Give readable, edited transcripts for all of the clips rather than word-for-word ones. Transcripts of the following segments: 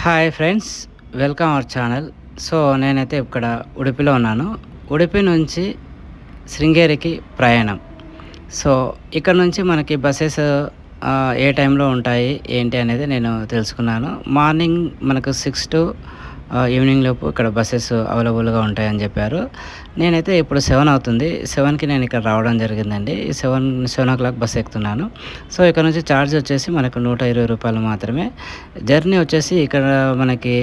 Hi friends, welcome our channel. So నేనైతే ఇక్కడ ఉడిపిలో ఉన్నాను. ఉడిపి నుంచి శృంగేరికి ప్రయాణం. సో ఇక్కడ నుంచి మనకి బస్సెస్ ఏ టైంలో ఉంటాయి ఏంటి అనేది నేను తెలుసుకున్నాను. మార్నింగ్ మనకు 6 టు ఈవినింగ్ లోపు ఇక్కడ బస్సెస్ అవైలబుల్గా ఉంటాయని చెప్పారు. నేనైతే ఇప్పుడు 7 అవుతుంది. 7కి నేను ఇక్కడ రావడం జరిగిందండి. 7 o'clock బస్ ఎక్కుతున్నాను. సో ఇక్కడ నుంచి ఛార్జ్ వచ్చేసి మనకు ₹120 మాత్రమే. జర్నీ వచ్చేసి ఇక్కడ మనకి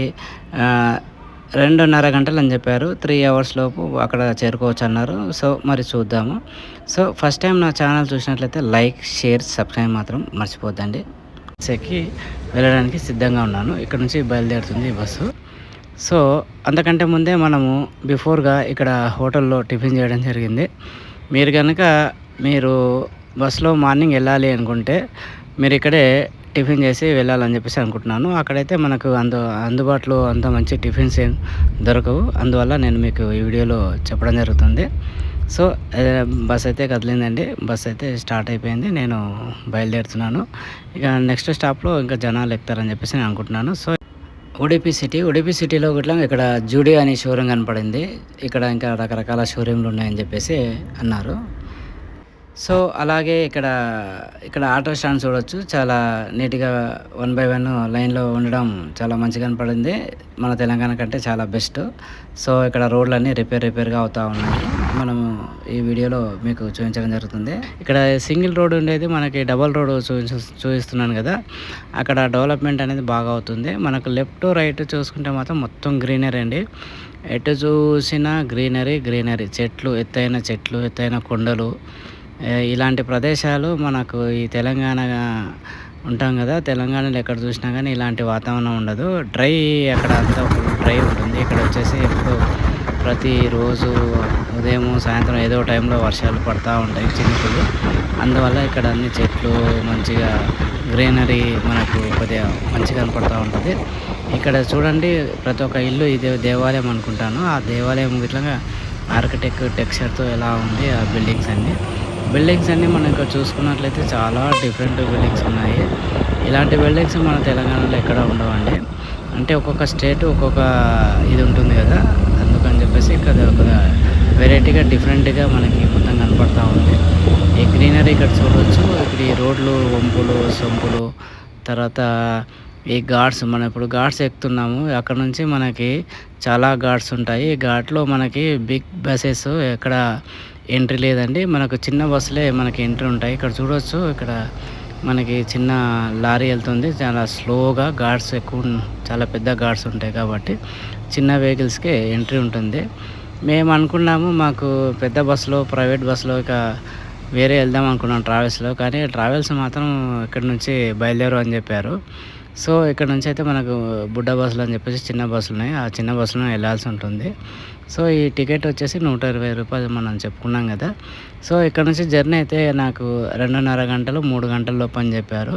2.5 గంటలు అని చెప్పారు. 3 hours లోపు అక్కడ చేరుకోవచ్చు అన్నారు. సో మరి చూద్దాము. సో ఫస్ట్ టైం నా ఛానల్ చూసినట్లయితే లైక్, షేర్, సబ్స్క్రైబ్ మాత్రం మర్చిపోద్దండి. బస్ ఎక్కి వెళ్ళడానికి సిద్ధంగా ఉన్నాను. ఇక్కడ నుంచి బయలుదేరుతుంది బస్సు. సో అంతకంటే ముందే మనము బిఫోర్గా ఇక్కడ హోటల్లో టిఫిన్ చేయడం జరిగింది. మీరు బస్సులో మార్నింగ్ వెళ్ళాలి అనుకుంటే మీరు ఇక్కడే టిఫిన్ చేసి వెళ్ళాలని చెప్పేసి అనుకుంటున్నాను. అక్కడైతే మనకు అందుబాటులో అంత మంచి టిఫిన్స్ ఏం దొరకవు. అందువల్ల నేను మీకు ఈ వీడియోలో చెప్పడం జరుగుతుంది. సో బస్ అయితే కదిలిందండి. బస్ అయితే స్టార్ట్ అయిపోయింది. నేను బయలుదేరుతున్నాను. ఇక నెక్స్ట్ స్టాప్లో ఇంకా జనాలు ఎక్కుతారని చెప్పేసి నేను అనుకుంటున్నాను. సో ఉడిపి సిటీలో గిట్లా ఇక్కడ జూడియో అనే షోరూమ్ కనపడింది. ఇక్కడ ఇంకా రకరకాల షోరూమ్లు ఉన్నాయని చెప్పేసి అన్నారు. సో అలాగే ఇక్కడ ఆటో స్టాండ్ చూడొచ్చు. చాలా నీట్గా 1 by 1 లైన్లో ఉండడం చాలా మంచిగా కనపడింది. మన తెలంగాణ కంటే చాలా బెస్ట్. సో ఇక్కడ రోడ్లన్నీ రిపేర్గా అవుతూ ఉన్నాయి. మనము ఈ వీడియోలో మీకు చూపించడం జరుగుతుంది. ఇక్కడ సింగిల్ రోడ్ ఉండేది మనకి డబల్ రోడ్ చూపిస్తున్నాను కదా. అక్కడ డెవలప్మెంట్ అనేది బాగా అవుతుంది. మనకు లెఫ్ట్ రైట్ చూసుకుంటే మాత్రం మొత్తం గ్రీనరీ అండి. ఎటు చూసినా గ్రీనరీ చెట్లు, ఎత్తైన కొండలు, ఇలాంటి ప్రదేశాలు మనకు ఈ తెలంగాణ ఉంటాం కదా. తెలంగాణలో ఎక్కడ చూసినా కానీ ఇలాంటి వాతావరణం ఉండదు. అక్కడ అంతా డ్రై ఉంటుంది. ఇక్కడ వచ్చేసి ఎప్పుడు ప్రతిరోజు ఉదయం సాయంత్రం ఏదో టైంలో వర్షాలు పడుతూ ఉంటాయి, చినుకులు. అందువల్ల ఇక్కడ అన్ని చెట్లు మంచిగా గ్రీనరీ మనకు కొద్దిగా మంచిగా కనపడుతూ ఉంటుంది. ఇక్కడ చూడండి, ప్రతి ఒక్క ఇల్లు ఇది దేవాలయం అనుకుంటాను. ఆ దేవాలయం ఇట్లా టెక్స్చర్తో ఎలా ఉంది ఆ బిల్డింగ్స్ అన్నీ మనం ఇక్కడ చూసుకున్నట్లయితే చాలా డిఫరెంట్ బిల్డింగ్స్ ఉన్నాయి. ఇలాంటి బిల్డింగ్స్ మన తెలంగాణలో ఎక్కడ ఉండవండి. అంటే ఒక్కొక్క స్టేట్ ఒక్కొక్క ఇది ఉంటుంది కదా. అందుకని చెప్పేసి ఇక్కడ ఒక వెరైటీగా డిఫరెంట్గా మనకి మొత్తం కనపడతా ఉంది. ఈ గ్రీనరీ ఇక్కడ చూడవచ్చు. ఇక్కడ ఈ రోడ్లు, వంపులు, సొంపులు, తర్వాత ఈ ఘాట్స్, మనం ఇప్పుడు ఘాట్స్ ఎక్కుతున్నాము. అక్కడ నుంచి మనకి చాలా ఘాట్స్ ఉంటాయి. ఈ ఘాట్లో మనకి బిగ్ బస్సెస్ ఎక్కడ ఎంట్రీ లేదండి. మనకు చిన్న బస్సులే మనకి ఎంట్రీ ఉంటాయి. ఇక్కడ చూడవచ్చు, ఇక్కడ మనకి చిన్న లారీ వెళ్తుంది. చాలా స్లోగా, ఘాట్స్ చాలా పెద్ద ఘాట్స్ ఉంటాయి కాబట్టి చిన్న వెహికల్స్కే ఎంట్రీ ఉంటుంది. మేము అనుకున్నాము మాకు పెద్ద బస్సులో, ప్రైవేట్ బస్సులో ఇక వేరే వెళ్దాం అనుకున్నాం ట్రావెల్స్లో. కానీ ట్రావెల్స్ మాత్రం ఇక్కడ నుంచి బయలుదేరు అని చెప్పారు. సో ఇక్కడ నుంచి అయితే మనకు బుడ్డ బస్సులు అని చెప్పేసి చిన్న బస్సులు ఉన్నాయి. ఆ చిన్న బస్సులో వెళ్ళాల్సి ఉంటుంది. సో ఈ టికెట్ వచ్చేసి ₹120 మనం చెప్పుకున్నాం కదా. సో ఇక్కడ నుంచి జర్నీ అయితే నాకు 2.5 గంటలు 3 గంటల లోపు అని చెప్పారు.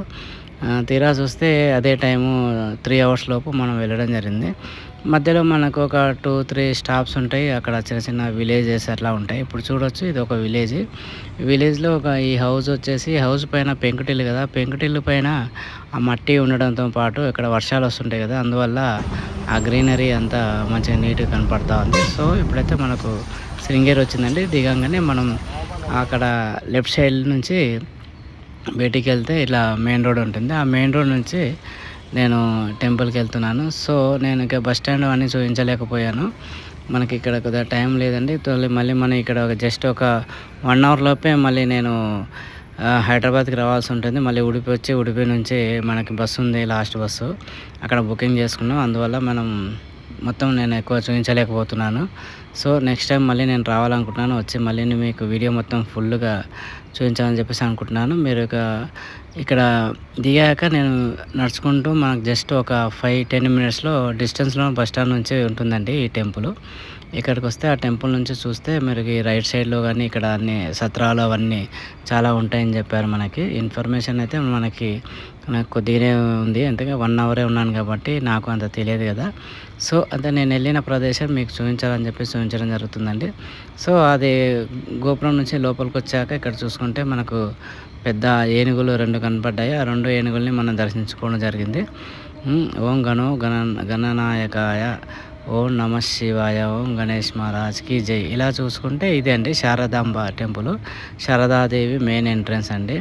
తీరా చూస్తే అదే టైము 3 hours లోపు మనం వెళ్ళడం జరిగింది. మధ్యలో మనకు ఒక 2-3 స్టాప్స్ ఉంటాయి. అక్కడ చిన్న విలేజెస్ అట్లా ఉంటాయి. ఇప్పుడు చూడొచ్చు, ఇది ఒక విలేజ్లో ఈ హౌస్ వచ్చేసి, హౌస్ పైన పెంకుటిల్లు కదా. పెంకుటిల్లు పైన ఆ మట్టి ఉండడంతో పాటు ఇక్కడ వర్షాలు వస్తుంటాయి కదా. అందువల్ల ఆ గ్రీనరీ అంతా మంచిగా నీట్గా కనపడతా ఉంది. సో ఇప్పుడైతే మనకు శృంగేరి వచ్చిందండి. దిగంగానే మనం అక్కడ లెఫ్ట్ సైడ్ నుంచి బయటికి వెళ్తే ఇట్లా మెయిన్ రోడ్ ఉంటుంది. ఆ మెయిన్ రోడ్ నుంచి నేను టెంపుల్కి వెళ్తున్నాను. సో నేను ఇక బస్ స్టాండ్ అన్నీ చూపించలేకపోయాను. మనకి ఇక్కడ కొద్దిగా టైం లేదండి. మళ్ళీ మనం ఇక్కడ జస్ట్ ఒక 1 hour లోపే మళ్ళీ నేను హైదరాబాద్కి రావాల్సి ఉంటుంది. మళ్ళీ ఉడిపి నుంచి మనకి బస్సు ఉంది, లాస్ట్ బస్సు. అక్కడ బుకింగ్ చేసుకున్నాం. అందువల్ల మొత్తం నేను ఎక్కువ చూపించలేకపోతున్నాను. సో నెక్స్ట్ టైం మళ్ళీ నేను రావాలనుకుంటున్నాను. వచ్చి మళ్ళీ మీకు వీడియో మొత్తం ఫుల్గా చూపించాలని చెప్పేసి అనుకుంటున్నాను. మీరు ఇక్కడ దిగాక నేను నడుచుకుంటూ మనకు జస్ట్ ఒక 5-10 minutesలో డిస్టెన్స్లో బస్ స్టాండ్ నుంచి ఉంటుందండి ఈ టెంపుల్. ఇక్కడికి వస్తే ఆ టెంపుల్ నుంచి చూస్తే మీరు ఈ రైట్ సైడ్లో కానీ ఇక్కడ అన్ని సత్రాలు అవన్నీ చాలా ఉంటాయని చెప్పారు. మనకి ఇన్ఫర్మేషన్ అయితే నాకు కొద్దిగానే ఉంది. అంతగా 1 hour ఉన్నాను కాబట్టి నాకు అంత తెలియదు కదా. సో అంటే నేను వెళ్ళిన ప్రదేశం మీకు చూపించాలని చెప్పేసి చూపించడం జరుగుతుందండి. సో అది గోపురం నుంచి లోపలికి వచ్చాక ఇక్కడ చూసుకుంటే మనకు పెద్ద ఏనుగులు 2 కనపడ్డాయి. ఆ 2 ఏనుగుల్ని మనం దర్శించుకోవడం జరిగింది. ఓం గణనాయకాయ, ఓం నమ శివాయ, ఓం గణేష్ మహారాజ్కి జై. ఇలా చూసుకుంటే ఇదే అండి Sharadamba temple. Sharadadevi main entrance అండి.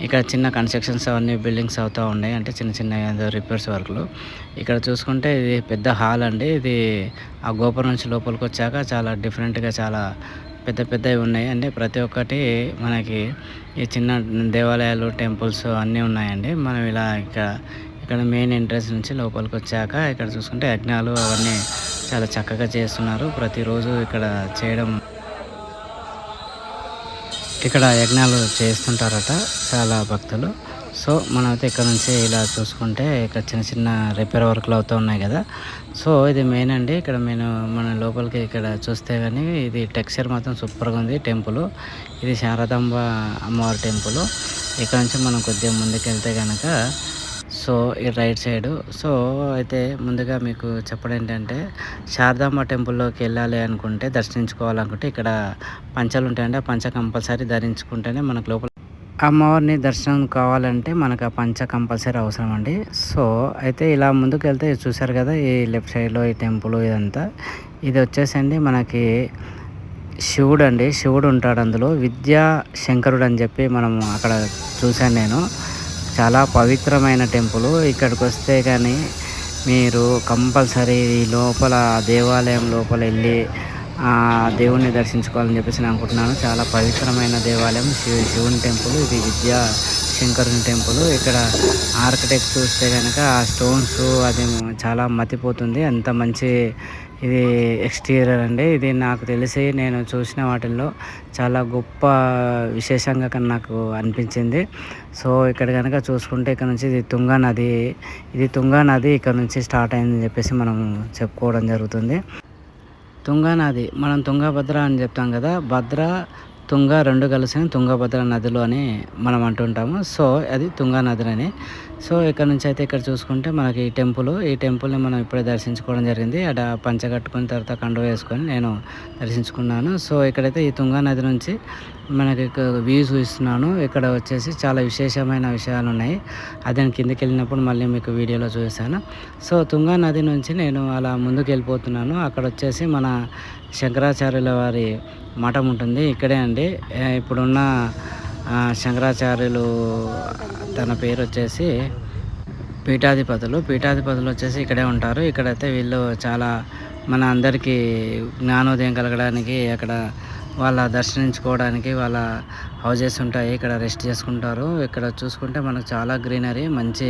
ఇక్కడ చిన్న కన్స్ట్రక్షన్స్ అవన్నీ బిల్డింగ్స్ అవుతూ ఉన్నాయి, అంటే చిన్న చిన్న ఏదో రిపేర్స్ వర్క్లు. ఇక్కడ చూసుకుంటే ఇది పెద్ద హాల్ అండి. ఇది ఆ గోపురం నుంచి లోపలికి వచ్చాక చాలా డిఫరెంట్గా చాలా పెద్ద పెద్దవి ఉన్నాయి అండి. ప్రతి ఒక్కటి మనకి ఈ చిన్న దేవాలయాలు టెంపుల్స్ అన్నీ ఉన్నాయండి. మనం ఇలా ఇక్కడ మెయిన్ ఎంట్రన్స్ నుంచి లోపలికి వచ్చాక ఇక్కడ చూసుకుంటే యజ్ఞాలు అవన్నీ చాలా చక్కగా చేస్తున్నారు. ప్రతిరోజు ఇక్కడ చేయడం, ఇక్కడ యజ్ఞాలు చేస్తుంటారట చాలా భక్తులు. సో మనమైతే ఇక్కడ నుంచి ఇలా చూసుకుంటే ఇక్కడ చిన్న చిన్న రిపేర్ వర్క్లు అవుతూ ఉన్నాయి కదా. సో ఇది మెయిన్ అండి. ఇక్కడ మన లోపలికి ఇక్కడ చూస్తే కానీ ఇది టెక్స్చర్ మాత్రం సూపర్గా ఉంది. టెంపుల్ ఇది శారదాంబ అమ్మవారి టెంపుల్. ఇక్కడ నుంచి మనం కొద్దిగా ముందుకు వెళ్తే కనుక సో ఈ రైట్ సైడు. సో అయితే ముందుగా మీకు చెప్పడం ఏంటంటే శారదాంబ టెంపుల్లోకి వెళ్ళాలి అనుకుంటే, దర్శించుకోవాలనుకుంటే ఇక్కడ పంచలు ఉంటాయండి. ఆ పంచ కంపల్సరీ ధరించుకుంటేనే మనకు లోపల అమ్మవారిని దర్శనం కావాలంటే మనకు ఆ పంచ కంపల్సరీ అవసరం అండి. సో అయితే ఇలా ముందుకు వెళ్తే చూసారు కదా, ఈ లెఫ్ట్ సైడ్లో ఈ టెంపుల్ ఇదంతా. ఇది వచ్చేసండి మనకి శివుడు అండి. శివుడు ఉంటాడు అందులో. విద్యా శంకరుడు అని చెప్పి మనం అక్కడ చూశాను నేను. చాలా పవిత్రమైన టెంపుల్. ఇక్కడికి వస్తే కానీ మీరు కంపల్సరీ లోపల దేవాలయం లోపల వెళ్ళి దేవుణ్ణి దర్శించుకోవాలని చెప్పేసి నేను అనుకుంటున్నాను. చాలా పవిత్రమైన దేవాలయం శివుని టెంపుల్. ఇది విద్యా శంకరుని టెంపుల్. ఇక్కడ ఆర్కిటెక్ట్ చూస్తే కనుక ఆ స్టోన్స్ అది చాలా మతిపోతుంది. అంత మంచి ఇది ఎక్స్టీరియర్ అండి. ఇది నాకు తెలిసి నేను చూసిన వాటిల్లో చాలా గొప్ప విశేషంగా నాకు అనిపించింది. సో ఇక్కడ కనుక చూసుకుంటే ఇక్కడ నుంచి ఇది తుంగా నది. ఇది తుంగా నది ఇక్కడ నుంచి స్టార్ట్ అయిందని చెప్పేసి మనం చెప్పుకోవడం జరుగుతుంది. తుంగా నది మనం తుంగభద్ర అని చెప్తాం కదా. భద్ర తుంగ రెండు కలిసిన తుంగభద్ర నదులు అని మనం అంటుంటాము. సో అది తుంగా నదులని. సో ఇక్కడ నుంచి అయితే ఇక్కడ చూసుకుంటే మనకి ఈ టెంపుల్ని మనం ఇప్పుడే దర్శించుకోవడం జరిగింది. అక్కడ పంచ కట్టుకున్న తర్వాత కండువ వేసుకొని నేను దర్శించుకున్నాను. సో ఇక్కడైతే ఈ తుంగా నది నుంచి మనకి వ్యూ చూపిస్తున్నాను. ఇక్కడ వచ్చేసి చాలా విశేషమైన విషయాలు ఉన్నాయి. అది కిందకి వెళ్ళినప్పుడు మళ్ళీ మీకు వీడియోలో చూపిస్తాను. సో తుంగా నది నుంచి నేను అలా ముందుకు వెళ్ళిపోతున్నాను. అక్కడ వచ్చేసి మన శంకరాచార్యుల వారి మఠం ఉంటుంది. ఇక్కడే అండి. ఇప్పుడున్న శంకరాచార్యులు తన పేరు వచ్చేసి పీఠాధిపతులు వచ్చేసి ఇక్కడే ఉంటారు. ఇక్కడైతే వీళ్ళు చాలా మన అందరికీ జ్ఞానోదయం కలగడానికి, అక్కడ వాళ్ళ దర్శించుకోవడానికి వాళ్ళ హౌజెస్ ఉంటాయి. ఇక్కడ రెస్ట్ చేసుకుంటారు. ఇక్కడ చూసుకుంటే మనకు చాలా గ్రీనరీ, మంచి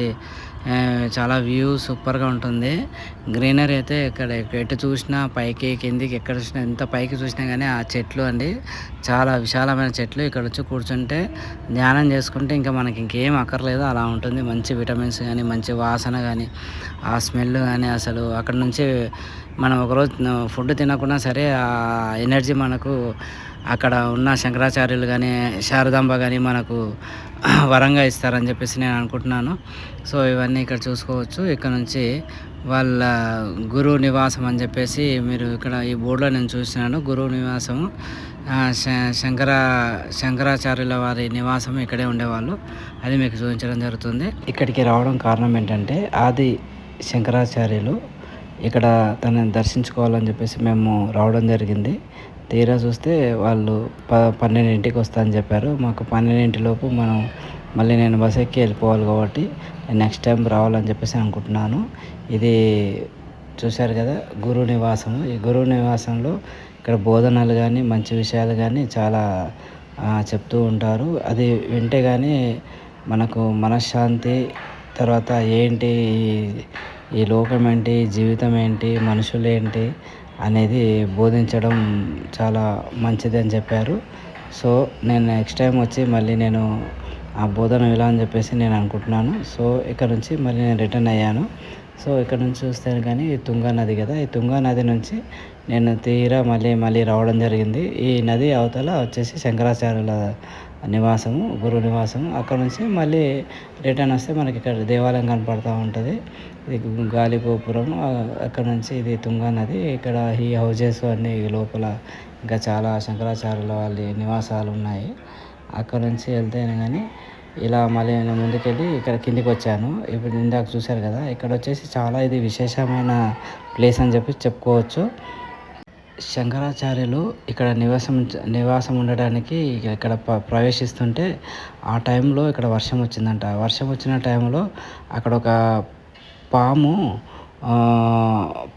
చాలా వ్యూ సూపర్గా ఉంటుంది. గ్రీనరీ అయితే ఇక్కడ ఎటు చూసినా పైకి కిందికి ఎక్కడ చూసినా ఎంత పైకి చూసినా కానీ ఆ చెట్లు అండి, చాలా విశాలమైన చెట్లు. ఇక్కడ వచ్చి కూర్చుంటే ధ్యానం చేసుకుంటే ఇంకా మనకి ఇంకేం అక్కర్లేదు, అలా ఉంటుంది. మంచి విటమిన్స్ కానీ, మంచి వాసన కానీ, ఆ స్మెల్ కానీ, అసలు అక్కడ నుంచి మనం ఒకరోజు ఫుడ్ తినకున్నా సరే ఆ ఎనర్జీ మనకు అక్కడ ఉన్న శంకరాచార్యులు కానీ శారదాంబ కానీ మనకు వరంగా ఇస్తారని చెప్పేసి నేను అనుకుంటున్నాను. సో ఇవన్నీ ఇక్కడ చూసుకోవచ్చు. ఇక్కడ నుంచి వాళ్ళ గురువు నివాసం అని చెప్పేసి మీరు ఇక్కడ ఈ బోర్డులో నేను చూసినాను. గురువు నివాసము శంకరాచార్యుల వారి నివాసం ఇక్కడే ఉండేవాళ్ళు. అది మీకు చూపించడం జరుగుతుంది. ఇక్కడికి రావడం కారణం ఏంటంటే ఆది శంకరాచార్యులు ఇక్కడ తనని దర్శించుకోవాలని చెప్పేసి మేము రావడం జరిగింది. తీరా చూస్తే వాళ్ళు 12ంటికి వస్తా అని చెప్పారు. మాకు 12ంటిలోపు మనం మళ్ళీ నేను బస్ ఎక్కి వెళ్ళిపోవాలి కాబట్టి నెక్స్ట్ టైం రావాలని చెప్పేసి అనుకుంటున్నాను. ఇది చూశారు కదా గురు నివాసము. ఈ గురువు నివాసంలో ఇక్కడ బోధనలు కానీ మంచి విషయాలు కానీ చాలా చెప్తూ ఉంటారు. అది వింటే కానీ మనకు మనశ్శాంతి, తర్వాత ఏంటి ఈ లోకం ఏంటి, జీవితం ఏంటి, మనుషులు ఏంటి అనేది బోధించడం చాలా మంచిది అని చెప్పారు. సో నేను నెక్స్ట్ టైం వచ్చి మళ్ళీ నేను ఆ బోధన ఇలా అని చెప్పేసి నేను అనుకుంటున్నాను. సో ఇక్కడ నుంచి మళ్ళీ నేను రిటర్న్ అయ్యాను. సో ఇక్కడ నుంచి చూస్తే కానీ తుంగా నది కదా, ఈ తుంగా నది నుంచి నేను తీరా మళ్ళీ రావడం జరిగింది. ఈ నది అవతల వచ్చేసి శంకరాచార్యుల నివాసము, గురు నివాసము. అక్కడ నుంచి మళ్ళీ రిటర్న్ వస్తే మనకి ఇక్కడ దేవాలయం కనపడుతూ ఉంటుంది. ఇది గాలి గోపురం. అక్కడ నుంచి ఇది తుంగా నది. ఇక్కడ ఈ హౌజెస్ అన్నీ లోపల ఇంకా చాలా శంకరాచార్యుల వాళ్ళ నివాసాలు ఉన్నాయి. అక్కడ నుంచి వెళ్తేనే కానీ ఇలా మళ్ళీ నేను ముందుకెళ్ళి ఇక్కడ కిందికి వచ్చాను. ఇప్పుడు ఇందాక చూశారు కదా, ఇక్కడ వచ్చేసి చాలా ఇది విశేషమైన ప్లేస్ అని చెప్పి చెప్పుకోవచ్చు. శంకరాచార్యులు ఇక్కడ నివాసం ఉండడానికి ఇక్కడ ప్రవేశిస్తుంటే ఆ టైంలో ఇక్కడ వర్షం వచ్చిందంట. వర్షం వచ్చిన టైంలో అక్కడ ఒక పాము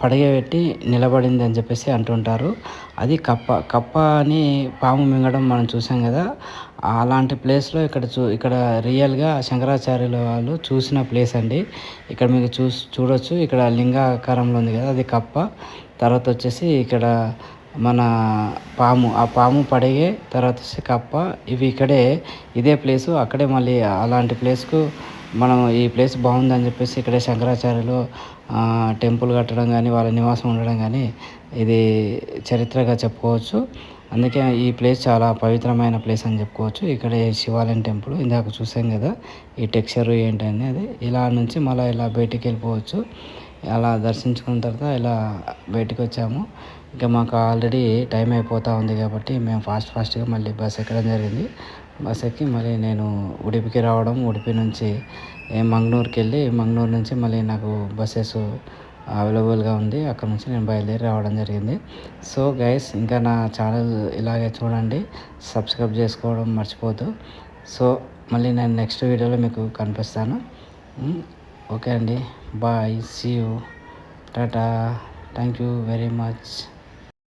పడగబెట్టి నిలబడింది అని చెప్పేసి అంటుంటారు. అది కప్ప అని పాము మింగడం మనం చూసాం కదా, అలాంటి ప్లేస్లో ఇక్కడ రియల్గా శంకరాచార్యుల వాళ్ళు చూసిన ప్లేస్ అండి. ఇక్కడ మీకు చూడొచ్చు, ఇక్కడ లింగాకారంలో ఉంది కదా, అది కప్ప. తర్వాత వచ్చేసి ఇక్కడ మన ఆ పాము పడిగే, తర్వాత వచ్చి కప్ప, ఇవి ఇదే ప్లేసు. అక్కడే మళ్ళీ అలాంటి ప్లేస్కు మనం ఈ ప్లేస్ బాగుందని చెప్పేసి ఇక్కడే శంకరాచార్యులు టెంపుల్ కట్టడం కానీ, వాళ్ళ నివాసం ఉండడం కానీ ఇది చరిత్రగా చెప్పుకోవచ్చు. అందుకే ఈ ప్లేస్ చాలా పవిత్రమైన ప్లేస్ అని చెప్పుకోవచ్చు. ఇక్కడే శివాలయం టెంపుల్ ఇందాక చూసాం కదా, ఈ టెక్స్చర్ ఏంటని అది ఇలా నుంచి మళ్ళీ ఇలా బయటికి వెళ్ళిపోవచ్చు. అలా దర్శించుకున్న తర్వాత ఇలా బయటికి వచ్చాము. ఇంకా మాకు ఆల్రెడీ టైం అయిపోతూ ఉంది కాబట్టి మేము ఫాస్ట్గా మళ్ళీ బస్ ఎక్కడం జరిగింది. బస్ ఎక్కి మళ్ళీ నేను ఉడిపికి రావడం, ఉడిపి నుంచి మంగళూరుకి వెళ్ళి, మంగళూరు నుంచి మళ్ళీ నాకు బస్సెస్ అవైలబుల్గా ఉంది, అక్కడ నుంచి నేను బయలుదేరి రావడం జరిగింది. సో గైస్, ఇంకా నా ఛానల్ ఇలాగే చూడండి, సబ్స్క్రైబ్ చేసుకోవడం మర్చిపోద్దు. సో మళ్ళీ నేను నెక్స్ట్ వీడియోలో మీకు కనిపిస్తాను. ఓకే అండి, bye, see you, tata, thank you very much.